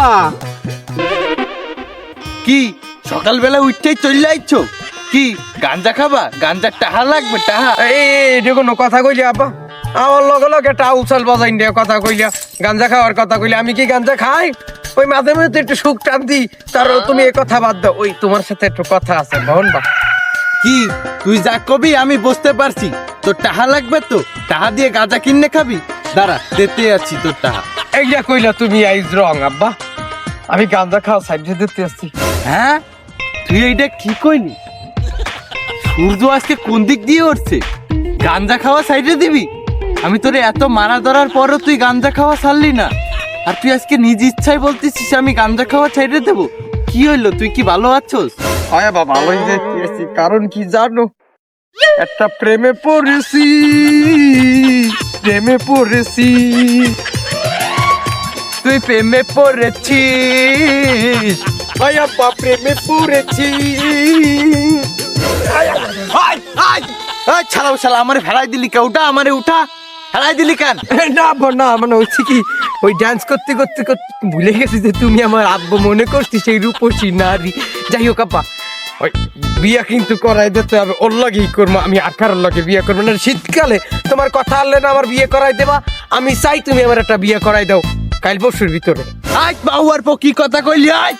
আব্বা কি সকালবেলা উঠতেই চলে আইছো? কি গাঞ্জা খাবা? গাঞ্জার টাহা লাগবে, টাহা? এটা কোনো কথা কইলি আব্বা? আমার লগে লগে টা উছাল বাজাইন দিয়ে কথা কইলা, গাঞ্জা খাওয়ার কথা কইলা। আমি কি গাঞ্জা খাই? ওই মাঝে মাঝে একটু সুখ টানতি, তার তুমি এই কথা বাদ দাও। ওই তোমার সাথে একটু কথা আছে বহন বা। কি তুই যা কবি আমি বুঝতে পারছি, তোর টাহা লাগবে তো? টাহা দিয়ে গাঁজা কিনে খাবি? দাঁড়া দিতে আছি তোর টাহা। এইটা কইলা তুমি আইজ রং আব্বা। আমি গাঞ্জা খাওয়া সাইডে দিতে আসছি। হ্যাঁ তুই এইটা কি কইনি? সূর্য আজকে কোন দিক দিয়ে উঠছে? গাঞ্জা খাওয়া সাইডে দিবি? আমি তোরে এত মারা ধরার পরও তুই গাঞ্জা খাওয়া ছাড়লি না, আর তুই আজকে নিজ ইচ্ছায় বলতেছিস আমি গাঞ্জা খাওয়া সাইডে দেবো? কি হইলো, তুই কি ভালো আছোস? হয় বাবা, ভালোই যাইতেছি। কারণ কি জানো, একটা প্রেমে পড়েছি, প্রেমে পড়েছি। তুই প্রেমে পড়েছিস? হয় আব্বা, প্রেমে পড়েছি। ছাড়াও শালা, আমারে ফেলাই দিলি কে? উঠা, আমারে উঠা, ফেলাই দিলি কেন? না আব্বা না, মানে হচ্ছে কি, ওই ডান্স করতে করতে করতে ভুলে গেছি যে তুমি আমার আব্বা মনে করছি সেই রূপসী নারী। যাই হোক আব্বা, ওই বিয়া কিন্তু করাই দিতে হবে, ওর লাগেই করবো। আমি আর কারোর লগে বিয়ে করবো না। শীতকালে তোমার কথা আনলে না আমার বিয়ে করাই দেবা। আমি চাই তুমি আমার একটা বিয়ে করাই দাও কাল পরশুর ভিতরে। আজ বাহুয়ার পো কি কথা কইলি? আজ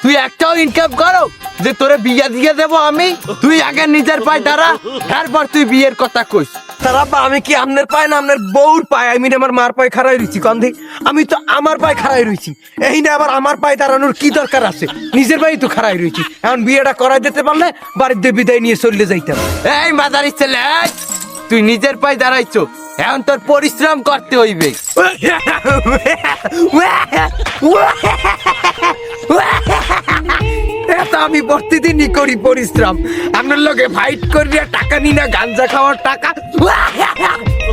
তুই একটাও ইনকাম করো যে তোরে বিয়া দিয়ে দেবো আমি? তুই আগে নিজের পায়ে দাঁড়া, তারপর তুই বিয়ের কথা কইস। তার আব্বা, আমি কি আপনার পায় না আপনার বউর পায়? আমি না আমার মার পায়ে খাড়াই রয়েছি কন্ধে। আমি তো আমার পায়ে খাড়াই রয়েছি, এই না আবার আমার পায়ে দাঁড়ানোর কি দরকার আছে? নিজের পায়ে তো খাড়াই রয়েছি। এখন বিয়েটা করাই দিতে পারলে বাড়িতে বিদায় নিয়ে চলে যাইতাম। এই মাদারি ছেলে, এই, তুই নিজের পায়ে দাঁড়াইছো, এখন তোর পরিশ্রম করতে হইবে। এটা আমি প্রতিদিনই করি পরিশ্রম। আপনার লগে ফাইট করিয়া টাকা নি না, গাঞ্জা খাওয়ার টাকা।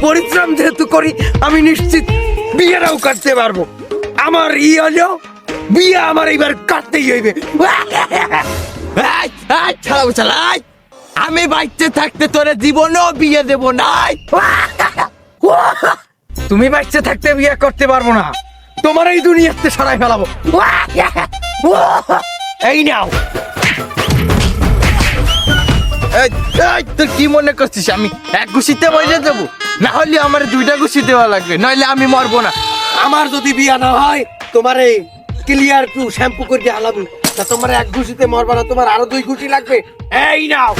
পরিশ্রম যেহেতু করি, আমি নিশ্চিত বিয়েটাও করতে পারবো। আমার হলো বিয়ে আমার এইবার করতেই হইবে। ছাড়াও চালাই, আমি বাইতে থাকতে তোরে জীবনেও বিয়ে দেব নাই। তুমি বাচ্চা থাকতে বিয়ে করতে পারবো না, তোমার এই দুনিয়াতে সরাই ফেলাবো। এই নাও। তুই কি মনে করছিস আমি এক ঘুষিতে বইলে দেবো? না হলে আমার দুইটা ঘুষি দেওয়া লাগবে, নইলে আমি মরবো না। আমার যদি বিয়া না হয়, তোমার এই ক্লিয়ার টু শ্যাম্পু করে দিয়ে হালাবি। তা তোমার এক ঘুষিতে মরবা না, তোমার আরো 2 ঘুষি লাগবে। এই নাও।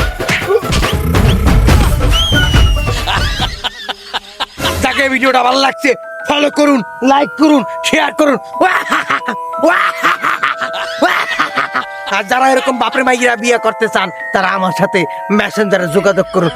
যাকে ভিডিওটা ভালো লাগছে ফলো করুন, লাইক করুন, শেয়ার করুন। আর যারা এরকম বাপরে মাইরা বিয়ে করতে চান, তারা আমার সাথে মেসেঞ্জারে যোগাযোগ করুন।